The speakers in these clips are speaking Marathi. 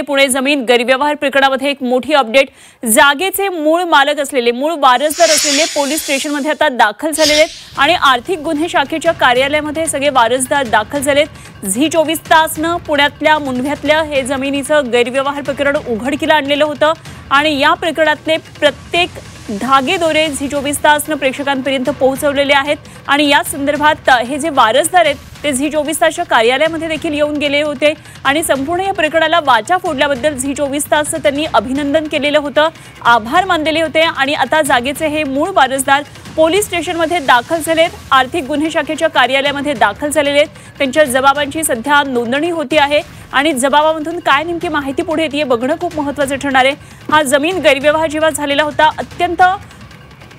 पुणे जमीन गैरव्यवहार प्रकरणामध्ये एक मोठी अपडेट। जागेचे मूळ मालक असलेले मूळ वारसदार असलेले पोलीस स्टेशनमध्ये आता दाखल झालेले आहेत आणि आर्थिक गुन्हे शाखेच्या कार्यालयामध्ये सगळे वारसदार दाखल झालेत। झी 24 तासनं पुण्यातल्या मुंढव्यातल्या हे जमिनीचं गैरव्यवहार प्रकरण उघडकीला आणलेलं होतं आणि या प्रकरणातले प्रत्येक धागेदोरे झी 24 तासनं प्रेक्षकांपर्यंत पोहोचवलेले आहेत आणि या संदर्भात हे जे वारसदार आहेत ते झी 24 तासच्या कार्यालयामध्ये देखील येऊन गेले होते आणि संपूर्ण या प्रकरणाला वाचा फोडल्याबद्दल झी 24 तासचं त्यांनी अभिनंदन केलेलं होतं, आभार मानलेले होते आणि आता जागेचे हे मूळ वारसदार पोलीस स्टेशनमध्ये दाखल झालेत, आर्थिक गुन्हे शाखेच्या कार्यालयामध्ये दाखल झालेले आहेत। त्यांच्या जबाबांची सध्या नोंदणी होती आहे आणि जबाबामधून काय नेमकी माहिती पुढे येते बघणं खूप महत्त्वाचं ठरणार आहे। हा जमीन गैरव्यवहार जेव्हा झालेला होता, अत्यंत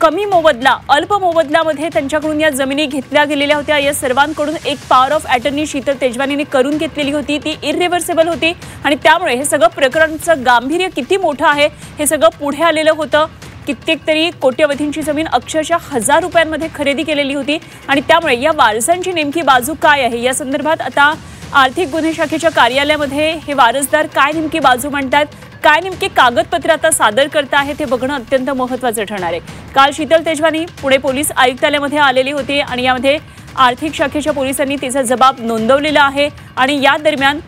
कमी मोबदला अल्प मोबदल्यामध्ये त्यांच्याकडून या जमिनी घेतल्या गेलेल्या होत्या। या सर्वांकडून एक पॉवर ऑफ अटर्नी शीतल तेजवानीने करून घेतलेली होती, ती इरिव्हर्सिबल होती आणि त्यामुळे हे सगळं प्रकरणाचं गांभीर्य किती मोठं आहे हे सगळं पुढे आलेलं होतं। कित्येक तरी कोट्यवधींची जमीन अक्षरशः 1000 रुपयांमध्ये खरेदी केलेली होती आणि त्यामुळे या वारसांची नेमकी बाजू काय आहे या संदर्भात आता आर्थिक गुन्हे शाखेच्या कार्यालयामध्ये हे वारसदार काय नेमकी बाजू मांडतात, काय नेमके कागदपत्र आता सादर करत आहेत हे बघणं अत्यंत महत्त्वाचं ठरणार आहे। काल शीतल तेजवानी पुणे पोलीस आयुक्तालयामध्ये आलेली होती आणि यामध्ये आर्थिक शाखेच्या पोलिसांनी तिचा जबाब नोंदवलेला आहे आणि या दरम्यान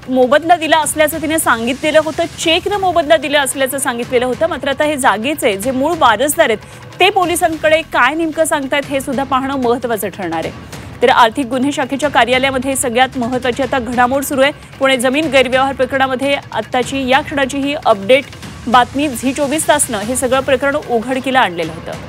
मोबदला दिला असल्याचं तिने सांगितलेलं होतं, चेकनं मोबदला दिला असल्याचं सांगितलेलं होतं। मात्र आता हे जागेचे जे मूळ वारसदार आहेत ते पोलिसांकडे काय नेमकं सांगतायत हे सुद्धा पाहणं महत्त्वाचं ठरणार आहे। तर आर्थिक गुन्हे शाखेच्या कार्यालयामध्ये सगळ्यात महत्त्वाची आता घडामोड सुरू आहे। पुणे जमीन गैरव्यवहार प्रकरणामध्ये आत्ताची या क्षणाची ही अपडेट बातमी झी 24 तासनं हे सगळं प्रकरण उघडकीला आणलेलं होतं।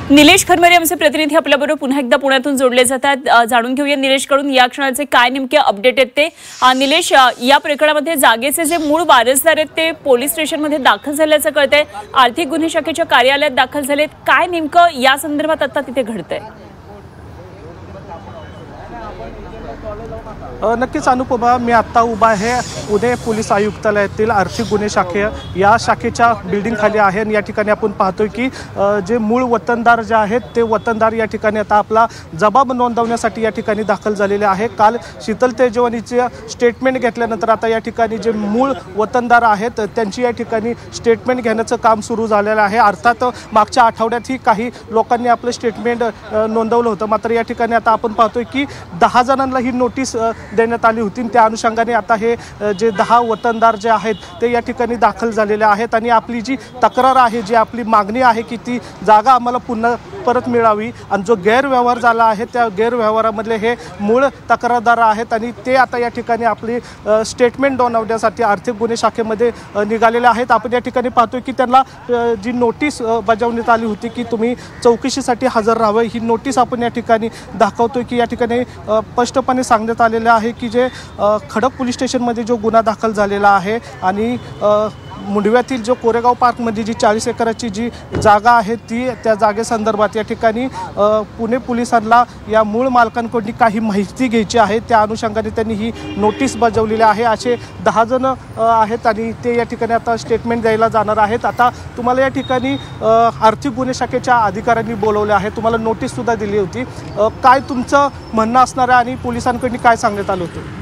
निलेश खरमरे आमचे प्रतिनिधी आपल्याबरोबर पुन्हा एकदा पुण्यातून जोडले जातात। जाणून घेऊया निलेशकडून या क्षणाचे काय नेमके अपडेट आहेत ते। निलेश, या प्रकरणामध्ये जागेचे जे मूळ वारसदार आहेत ते पोलीस स्टेशनमध्ये दाखल झाल्याचं कळतंय, आर्थिक गुन्हे शाखेच्या कार्यालयात दाखल झालेत, काय नेमकं या संदर्भात आता तिथे घडतंय? नक्कीच अनुपमा, मी आत्ता उभा आहे पुणे पोलीस आयुक्तालयातील आर्थिक गुन्हे शाखे या शाखेच्या बिल्डिंग खाली आहे आणि या ठिकाणी आपण पाहतोय की जे मूळ वतनदार जे आहेत ते वतनदार या ठिकाणी आता आपला जबाब नोंदवण्यासाठी या ठिकाणी दाखल झालेले आहे। काल शीतल तेजवानीचे स्टेटमेंट घेतल्यानंतर आता या ठिकाणी जे मूळ वतनदार आहेत त्यांची या ठिकाणी स्टेटमेंट घेण्याचं काम सुरू झालेलं आहे। अर्थात मागच्या आठवड्यातही काही लोकांनी आपलं स्टेटमेंट नोंदवलं होतं, मात्र या ठिकाणी आता आपण पाहतोय की 10 जणांना ही नोटीस देण्यात आली होती। त्या अनुषंगाने आता हे जे 10 वतनदार जे आहेत ते या ठिकाणी दाखल झालेले आहेत आणि आपली जी तक्रार आहे, जी आपली मागणी आहे की ती जागा आम्हाला पुन्हा परत मिळावी आणि जो गैरव्यवहार झाला आहे त्या गैरव्यवहारामधले हे मूळ तक्रारदार आहेत आणि ते आता या ठिकाणी आपली स्टेटमेंट नोंदवण्यासाठी आर्थिक गुन्हे शाखेमध्ये निघालेले आहेत। आपण या ठिकाणी पाहतोय की त्यांना जी नोटीस बजावण्यात आली होती की तुम्ही चौकशीसाठी हजर राहावे, ही नोटीस आपण या ठिकाणी दाखवतोय की या ठिकाणी स्पष्टपणे सांगण्यात आलेलं आहे की जे खडक पोलीस स्टेशनमध्ये जो गुन्हा दाखल झालेला आहे आणि मुंढव्यातील जो कोरेगाव पार्कमध्ये जी 40 एकराची जी जागा आहे ती त्या जागेसंदर्भात या ठिकाणी पुणे पोलिसांना या मूळ मालकांकडून काही माहिती घ्यायची आहे, त्या अनुषंगाने त्यांनी ही नोटीस बजावलेली आहे। असे 10 जण आहेत आणि ते या ठिकाणी आता स्टेटमेंट द्यायला जाणार आहेत। आता तुम्हाला या ठिकाणी आर्थिक गुन्हे शाखेच्या अधिकाऱ्यांनी बोलवले आहे, तुम्हाला नोटीससुद्धा दिली होती, काय तुमचं म्हणणं असणार आहे आणि पोलिसांकडून काय सांगण्यात आलं होतं?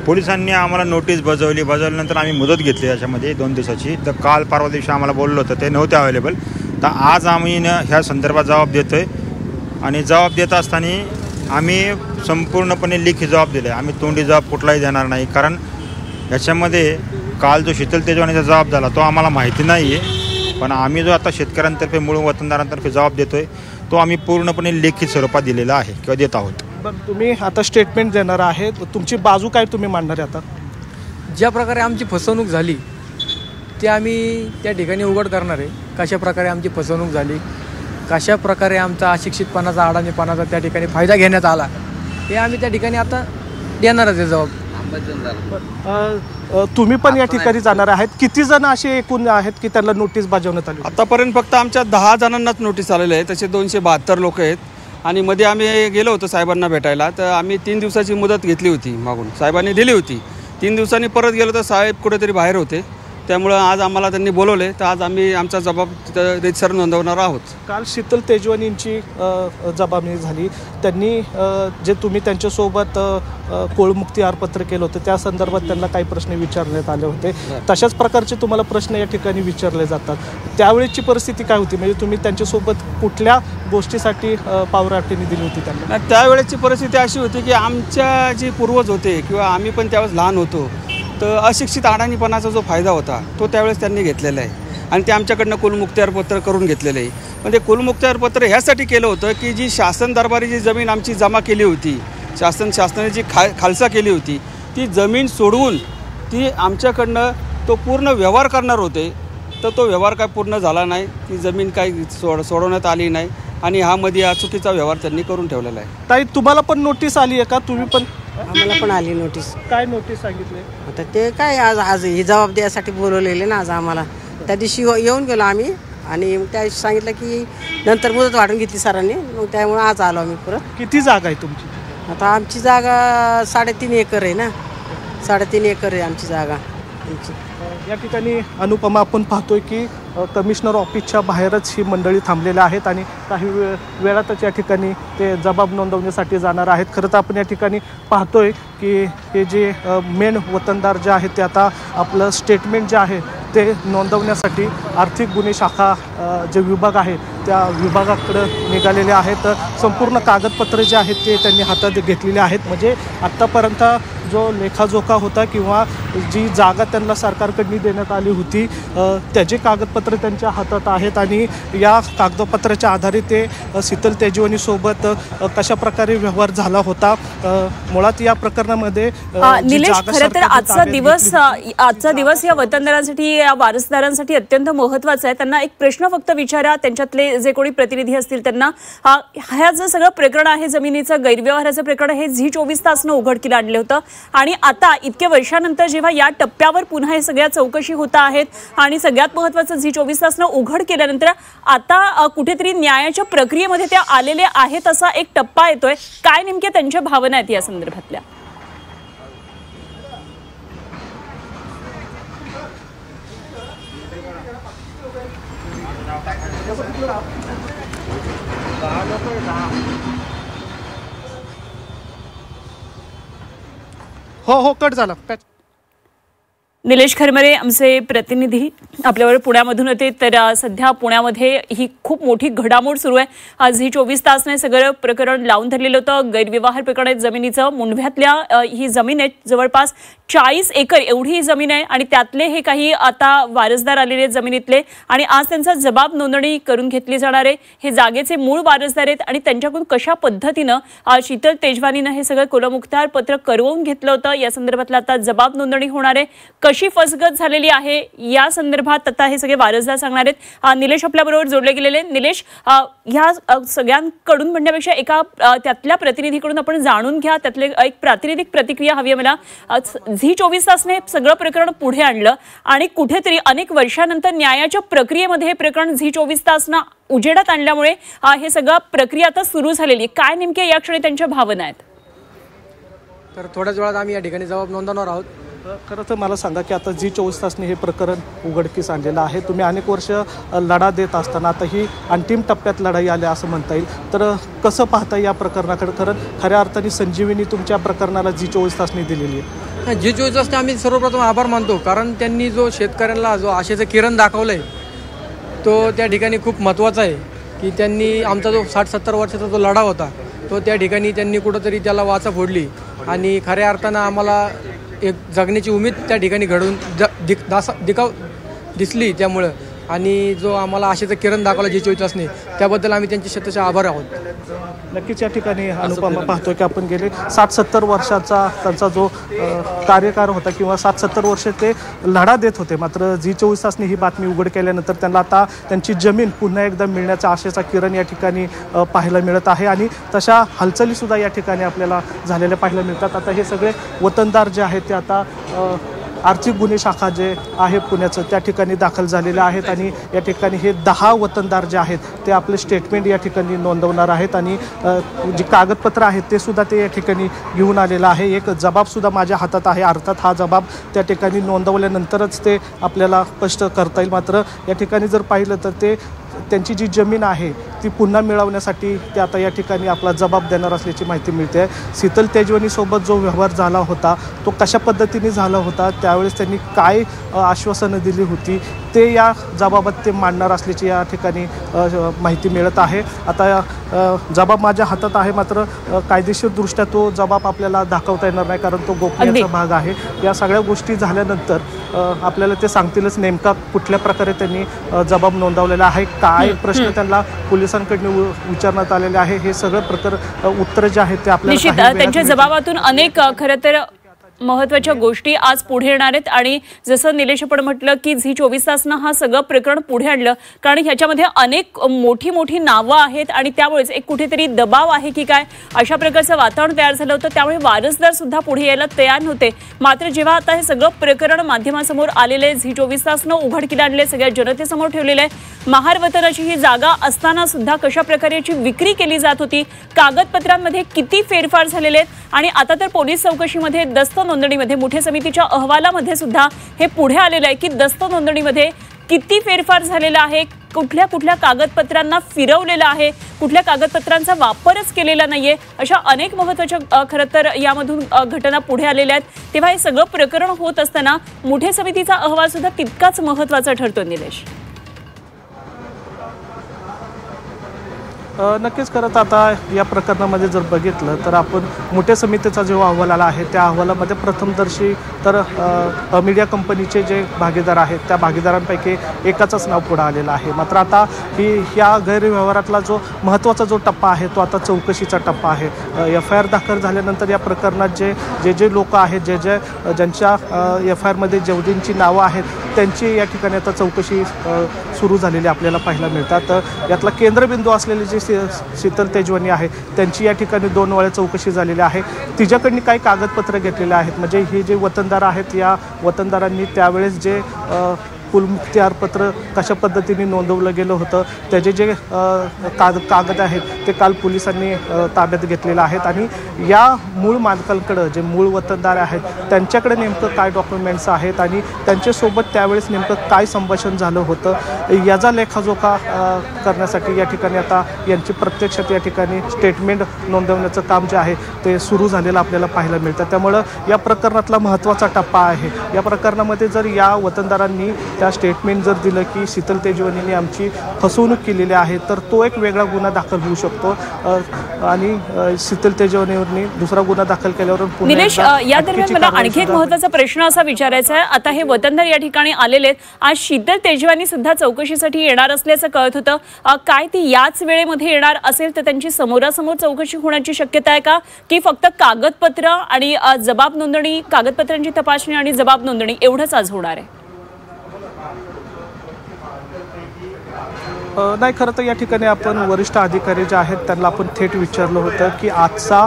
पोलिसांनी आम्हाला नोटीस बजावल्यानंतर आम्ही मुदत घेतली याच्यामध्ये 2 दिवसाची। तर काल परवा दिवशी आम्हाला बोललं होतं, ते नव्हते अवेलेबल, तर आज आम्ही ह्या संदर्भात जबाब देतो आहे आणि जबाब देत असताना आम्ही संपूर्णपणे लेखी जबाब दिला आहे। आम्ही तोंडी जबाब कुठलाही देणार नाही, कारण याच्यामध्ये काल जो शीतल तेजवानीचा जबाब झाला तो आम्हाला माहिती नाही आहे, पण आम्ही जो आता शेतकऱ्यांतर्फे मूळ वतनदारांतर्फे जबाब देतो आहे तो आम्ही पूर्णपणे लेखी स्वरूपात दिलेला आहे किंवा देत आहोत। बरं, तुम्ही आता स्टेटमेंट देणार आहे, तुमची बाजू काय तुम्ही मांडणार आहे? आता ज्या प्रकारे आमची फसवणूक झाली ते आम्ही त्या ठिकाणी उघड करणार आहे। कशा प्रकारे आमची फसवणूक झाली, कशा प्रकारे आमचा अशिक्षितपणाचा अडाणीपणाचा त्या ठिकाणी फायदा घेण्यात आला, हे आम्ही त्या ठिकाणी आता देणारच आहे जबाब। तुम्ही पण या ठिकाणी जाणार आहेत, किती जण असे एकूण आहेत की त्यांना नोटीस बजावण्यात आली? आतापर्यंत फक्त आमच्या 10 जणांनाच नोटीस आलेले आहे, तसे 272 लोक आहेत आणि मध्ये आम्ही गेलो होतो साहेबांना भेटायला, तर आम्ही 3 दिवसाची मुदत घेतली होती, मागून साहेबांनी दिली होती। 3 दिवसांनी परत गेलो तर साहेब कुठेतरी बाहेर होते त्यामुळं आज आम्हाला त्यांनी बोलवले, तर आज आम्ही आमचा जबाब तिथं रीतसर नोंदवणार आहोत. काल शीतल तेजवानींची जबाबदारी झाली. त्यांनी जे तुम्ही त्यांच्यासोबत कोळमुक्ती आरपत्र केलं होतं त्या संदर्भात त्यांना काही प्रश्न विचारण्यात आले होते. तशाच प्रकारचे तुम्हाला प्रश्न या ठिकाणी विचारले जातात. त्यावेळेची परिस्थिती काय होती, म्हणजे तुम्ही त्यांच्यासोबत कुठल्या गोष्टीसाठी पावराटीने दिली होती त्यांना? त्यावेळेची परिस्थिती अशी होती की आमच्या जे पूर्वज होते किंवा आम्ही पण त्यावेळेस लहान होतो, तर अशिक्षित अडाणीपणाचा जो फायदा होता तो त्यावेळेस त्यांनी घेतलेला आहे आणि ते आमच्याकडनं कुलमुक्त्यारपत्र करून घेतलेलं आहे. पण ते कुलमुक्त्यारपत्र ह्यासाठी केलं होतं की जी शासन दरबारी जी जमीन आमची जमा केली होती, शासनाने जी खालसा केली होती, ती जमीन सोडवून ती आमच्याकडनं तो पूर्ण व्यवहार करणार होते. तर तो व्यवहार काय पूर्ण झाला नाही, ती जमीन काही सोडवण्यात आली नाही आणि मध्ये हा चुकीचा व्यवहार त्यांनी करून ठेवलेला आहे. ताई, तुम्हाला पण नोटीस आली आहे का? तुम्ही पण? आम्हाला पण आली नोटीस. काय नोटीस सांगितले? आता ते काय आज ही जबाब द्यायसाठी बोलवलेले ना आज आम्हाला. त्या दिवशी येऊन गेलो आम्ही आणि त्या दिवशी सांगितलं की नंतर मुदत वाढून घेतली सरांनी, मग त्यामुळे आज आलो आम्ही परत. किती जागा आहे तुमची? आता आमची जागा 3.5 एकर आहे ना, 3.5 एकर आहे आमची जागा. या ठिकाणी अनुपमा आपण पाहतोय की कमिशनर ऑफिसच्या बाहेरच ही मंडळी थांबलेली आहेत आणि काही वेळातच या ठिकाणी ते जबाब नोंदवण्यासाठी जाणार आहेत. खरं तर आपण या ठिकाणी पाहतोय की हे जे मेन वतनदार जे आहेत ते आता आपलं स्टेटमेंट जे आहे ते नोंदवण्यासाठी आर्थिक गुन्हे शाखा जे विभाग आहे त्या विभागाकडे निघालेले आहेत. संपूर्ण कागदपत्र जे आहेत ते त्यांनी हातात घेतलेले आहेत. म्हणजे आत्तापर्यंत जो लेखाजोखा होता किंवा जी जागा त्यांना सरकारकडून देण्यात आली होती त्याचे कागदपत्र त्यांच्या हातात आहेत आणि या कागदपत्राच्या आधारे ते शीतल तेजवानीसोबत कशा प्रकारे व्यवहार झाला होता. मुळात या प्रकरणामध्ये निलेश, खरं तर आजचा दिवस या वतनदारांसाठी, या वारसदारांसाठी अत्यंत महत्त्वाचा आहे. त्यांना एक प्रश्न फक्त विचारा, त्यांच्यातले जे कोणी प्रतिनिधी असतील त्यांना, ह्या जे सगळं प्रकरण आहे जमिनीचं गैरव्यवहाराचं प्रकरण हे झी 24 तासनं उघडकीला आणलं होतं आणि आता इतक्या वर्षानंतर जेव्हा या टप्प्यावर पुन्हा हे सगळ्या चौकशी होत आहेत आणि सगळ्यात महत्त्वाचं झी 24 तासनं उघड केल्यानंतर आता कुठेतरी न्यायाच्या प्रक्रियेमध्ये ते आलेले आहेत असा एक टप्पा येतोय. काय नेमक्या त्यांच्या भावना आहेत या संदर्भातल्या? हो कट झाला. निलेश खरमरे आमचे प्रतिनिधी आपल्यावर पुण्यामधून होते. तर सध्या पुण्यामध्ये ही खूप मोठी घडामोड सुरू आहे. आज झी 24 तासने सगळं प्रकरण लावून धरलेलं होतं. गैरव्यवहार प्रकरण जमिनीचं मुंढव्यातल्या ही जमीन आहे, जवळपास 40 एकर एवढी ही जमीन आहे आणि त्यातले हे काही आता वारसदार आलेले जमिनीतले आणि आज त्यांचा जबाब नोंदणी करून घेतली जाणार आहे. हे जागेचे मूळ वारसदार आहेत आणि त्यांच्याकडून कशा पद्धतीनं शीतल तेजवानीनं हे सगळं कुलमुक्तार पत्र करवून घेतलं होतं या संदर्भातला आता जबाब नोंदणी होणार आहे. कशी फसगत झालेली आहे या संदर्भात आता हे सगळे वारसदार सांगणार आहेत. निलेश आपल्याबरोबर जोडले गेलेले. निलेश, ह्या सगळ्यांकडून म्हणण्यापेक्षा एका त्यातल्या प्रतिनिधीकडून आपण जाणून घ्या, त्यातले एक प्रातिनिधिक प्रतिक्रिया हवी आहे मला. झी 24 तासने सगळं प्रकरण पुढे आणलं आणि कुठेतरी अनेक वर्षानंतर न्यायाच्या प्रक्रियेमध्ये हे प्रकरण झी 24 तासना उजेडात आणल्यामुळे हे सगळं प्रक्रिया आता सुरू झालेली. काय नेमक्या या क्षणी त्यांच्या भावना आहेत? तर थोड्याच वेळात आम्ही या ठिकाणी जबाब नोंदवणार आहोत. खरं तर मला सांगा की आता झी 24 तासने हे प्रकरण उघडकीस आणलेलं आहे. तुम्ही अनेक वर्ष लढा देत असताना आता ही अंतिम टप्प्यात लढाई आली असं म्हणता येईल. तर कसं पाहता या प्रकरणाकडे? खऱ्या अर्थाने संजीवनी तुमच्या प्रकरणाला झी 24 तासने दिलेली आहे. झी 24 तासने आम्ही सर्वप्रथम आभार मानतो, कारण त्यांनी जो शेतकऱ्यांना जो आशेचं किरण दाखवलंय तो त्या ठिकाणी खूप महत्त्वाचा आहे. की त्यांनी आमचा जो 60-70 वर्षाचा जो लढा होता तो त्या ठिकाणी त्यांनी कुठंतरी त्याला वाचा फोडली आणि खऱ्या अर्थानं आम्हाला एक जगण्याची उमेद त्या ठिकाणी घडून दिसली. त्यामुळं आणि जो आम्हाला आशेचं किरण दाखवला झी 24 तासने, त्याबद्दल आम्ही त्यांचे शतशः आभार आहोत. नक्कीच या ठिकाणी अनुपमा पाहतोय की आपण गेले 60-70 वर्षाचा त्यांचा जो कार्यकाळ होता किंवा 60-70 वर्ष ते लढा देत होते. मात्र झी 24 तासने ही बातमी उघड केल्यानंतर त्यांना आता त्यांची जमीन पुन्हा एकदा मिळण्याचा आशेचा किरण या ठिकाणी पाहायला मिळत आहे आणि तशा हालचालीसुद्धा या ठिकाणी आपल्याला झालेल्या पाहायला मिळतात. आता हे सगळे वतनदार जे आहेत ते आता आर्थिक गुन्हे शाखा जे आहे पुण्याचं त्या ठिकाणी दाखल झालेले आहेत आणि या ठिकाणी हे 10 वतनदार जे आहेत ते आपले स्टेटमेंट या ठिकाणी नोंदवणार आहेत आणि जी कागदपत्र आहेत ते सुद्धा ते या ठिकाणी घेऊन आलेलं आहे. एक जबाबसुद्धा माझ्या हातात आहे. अर्थात हा जबाब त्या ठिकाणी नोंदवल्यानंतरच ते आपल्याला स्पष्ट करता येईल. मात्र या ठिकाणी जर पाहिलं तर त्यांची जी जमीन आहे ती पुन्हा मिळवण्यासाठी ते आता या ठिकाणी आपला जबाब देणार असल्याची माहिती मिळते. शीतल तेजवानीसोबत जो व्यवहार झाला होता तो कशा पद्धतीने झाला होता, त्यावेळेस त्यांनी काय आश्वासनं दिली होती ते या जबाबात ते मांडणार असल्याची या ठिकाणी माहिती मिळत आहे. आता जबाब माझ्या हातात आहे, मात्र कायदेशीरदृष्ट्या तो जबाब आपल्याला दाखवता येणार नाही कारण तो गोपनीयचा भाग आहे. या सगळ्या गोष्टी झाल्यानंतर आपल्याला ते सांगतीलच नेमका कुठल्या प्रकारे त्यांनी जबाब नोंदवलेला आहे, काय प्रश्न त्यांना पोलिसांकडून विचारण्यात आलेले आहे, हे सगळं उत्तर जे आहेत ते आपल्याला त्यांच्या जबाबातून अनेक खरं तर महत्त्वाच्या गोष्टी आज पुढे येणार आहेत. आणि जसं निलेश आपण म्हटलं की झी 24 तासनं हा सगळं प्रकरण पुढे आणलं कारण ह्याच्यामध्ये अनेक मोठी मोठी नावं आहेत आणि त्यामुळेच एक कुठेतरी दबाव आहे की काय अशा प्रकारचं वातावरण तयार झालं होतं. त्यामुळे वारसदार सुद्धा पुढे यायला तयार नव्हते. मात्र जेव्हा आता हे सगळं प्रकरण माध्यमांसमोर आलेलं आहे, झी 24 तासनं उघडकीला आणले, सगळ्या जनतेसमोर ठेवलेलं आहे. महार वतनाची ही जागा असताना सुद्धा कशा प्रकारे याची विक्री केली जात होती, कागदपत्रांमध्ये किती फेरफार झालेले आहेत आणि आता तर पोलीस चौकशीमध्ये दस्त नोंदणीमध्ये मुठे समितीच्या अहवालामध्ये सुद्धा हे पुढे आलेलं आहे की दस्त नोंदणीमध्ये किती फेरफार झालेला आहे, कुठल्या कुठल्या कागदपत्रांना फिरवलेलं आहे, कुठल्या कागदपत्रांचा वापरच केलेला नाहीये, अशा अनेक महत्त्वाच्या खरं तर यामधून घटना पुढे आलेल्या आहेत. तेव्हा हे सगळं प्रकरण होत असताना मुठे समितीचा अहवाल सुद्धा तितकाच महत्त्वाचा ठरतो. निलेश, नक्कीच करत आता या प्रकरणामध्ये जर बघितलं तर आपण मुठे समितीचा जो अहवाल आला आहे त्या अहवालामध्ये प्रथमदर्शी तर मीडिया कंपनीचे जे भागीदार आहेत त्या भागीदारांपैकी एकाचंच नाव पुढे आलेलं आहे. मात्र आता ह्या गैरव्यवहारातला जो महत्त्वाचा जो टप्पा आहे तो आता चौकशीचा टप्पा आहे. FIR दाखल झाल्यानंतर या प्रकरणात जे लोक आहेत ज्यांच्या FIRमध्ये जेवढींची नावं आहेत त्यांची या ठिकाणी आता चौकशी सुरू झालेली आपल्याला पाहायला मिळतात. यातला केंद्रबिंदू असलेले जे शीतल तेजवानी आहे त्यांची या ठिकाणी 2 वेळा चौकशी झालेली आहे. तिच्याकडनी काही कागदपत्र घेतलेले आहेत, म्हणजे हे जे वतनदार आहेत या वतनदारांनी त्यावेळेस जे कुलमुखत्यारपत्र कशा पद्धतीने नोंदवलं गेलं होतं त्याचे जे कागद आहेत ते काल पोलिसांनी ताब्यात घेतलेले आहेत आणि या मूळ मालकांकडं जे मूळ वतनदार आहेत त्यांच्याकडे नेमकं काय डॉक्युमेंट्स आहेत आणि त्यांच्यासोबत त्यावेळेस नेमकं काय संभाषण झालं होतं याचा लेखाजोखा करण्यासाठी या ठिकाणी आता यांची प्रत्यक्षात या ठिकाणी स्टेटमेंट नोंदवण्याचं काम जे आहे ते सुरू झालेलं आपल्याला पाहायला मिळतं. त्यामुळं या प्रकरणातला महत्त्वाचा टप्पा आहे. या प्रकरणामध्ये जर या वतनदारांनी त्या स्टेटमेंट जर दिलं की शीतल तेजवानीने आमची फसवणूक केलेली आहे तर तो एक वेगळा गुन्हा दाखल होऊ शकतो आणि शीतल तेजवानीवरनी दुसरा गुन्हा दाखल केल्यावर. निलेश, या दरम्यान मला आणखी एक महत्त्वाचा प्रश्न असा विचारायचा आहे. आता हे वतनदार या ठिकाणी आलेले आहेत, आज शीतल तेजवानी सुद्धा चौकशीसाठी येणार असल्याचं कळत होतं. काय ती याच वेळेमध्ये येणार असेल तर त्यांची समोरासमोर चौकशी होण्याची शक्यता आहे का, की फक्त कागदपत्र आणि जबाब नोंदणी, कागदपत्रांची तपासणी आणि जबाब नोंदणी एवढंच आज होणार आहे? नाही, खरं तर या ठिकाणी आपण वरिष्ठ अधिकारी जे आहेत त्यांना आपण थेट विचारलं होतं की आजचा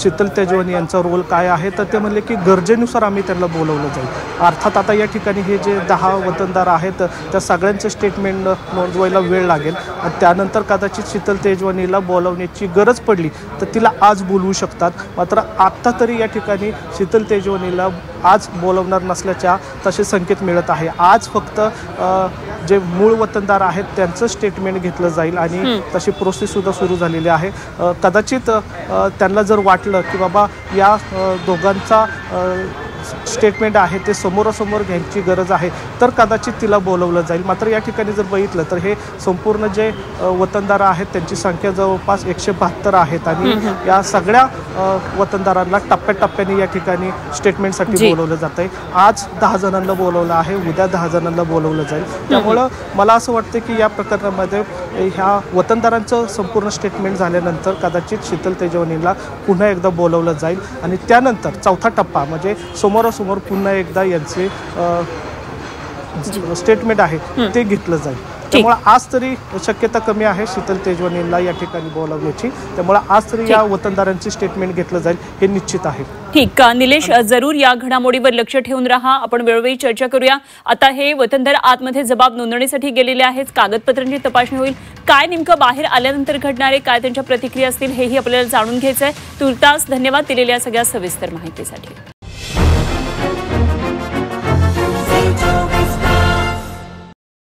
शीतल तेजवानी यांचा रोल काय आहे, तर ते म्हणले की गरजेनुसार आम्ही त्यांना बोलवलं जाईल. अर्थात आता या ठिकाणी हे जे 10 वतनदार आहेत त्या सगळ्यांचं स्टेटमेंट नोंदवायला वेळ लागेल आणि त्यानंतर कदाचित शीतल तेजवानीला बोलवण्याची गरज पडली तर तिला आज बोलवू शकतात. मात्र आत्ता तरी या ठिकाणी शीतल तेजवानीला आज बोलवणार नसल्याच्या तसे संकेत मिळत आहे. आज फक्त जे मूळ वतनदार आहेत त्यांचं स्टेटमेंट घेतलं जाईल आणि तशी प्रोसेससुद्धा सुरू झालेली आहे. कदाचित त्यांना जर वाटलं की बाबा या दोघांचा स्टेटमेंट आहे ते समोरासमोर घ्यायची गरज आहे तर कदाचित तिला बोलवलं जाईल. मात्र या ठिकाणी जर बघितलं तर हे संपूर्ण जे वतनदार आहेत त्यांची संख्या जवळपास 172 आहेत आणि या सगळ्या वतनदारांना टप्प्याटप्प्याने या ठिकाणी स्टेटमेंटसाठी बोलवलं जात आहे. आज 10 जणांना बोलवलं आहे, उद्या 10 जणांना बोलवलं जाईल. त्यामुळं मला असं वाटतं की या प्रकरणामध्ये ह्या वतनदारांचं संपूर्ण स्टेटमेंट झाल्यानंतर कदाचित शीतल तेजवानीला पुन्हा एकदा बोलवलं जाईल आणि त्यानंतर चौथा टप्पा म्हणजे समोरासमोर पुन्हा एकदा यांचे स्टेटमेंट आहे ते घेतलं जाईल. त्यामुळे आज तरी शक्यता कमी आहे शीतल तेजवानींना या ठिकाणी बोलावण्याची, त्यामुळे आज तरी या वतनदारांची स्टेटमेंट घेतलं जाईल हे निश्चित आहे. ठीक, निलेश जरूर या घडामोडीवर लक्ष ठेवून राहा, आपण वेळोवेळी चर्चा करूया. आता हे वतनदार आतमध्ये जबाब नोंदणीसाठी गेलेले आहेत, कागदपत्रांची तपासणी होईल, काय नेमकं बाहेर आल्यानंतर घडणारे काय त्यांच्या प्रतिक्रिया असतील हेही आपल्याला जाणून घ्यायचंय. तुर्तास धन्यवाद दिलेल्या सगळ्या सविस्तर माहितीसाठी.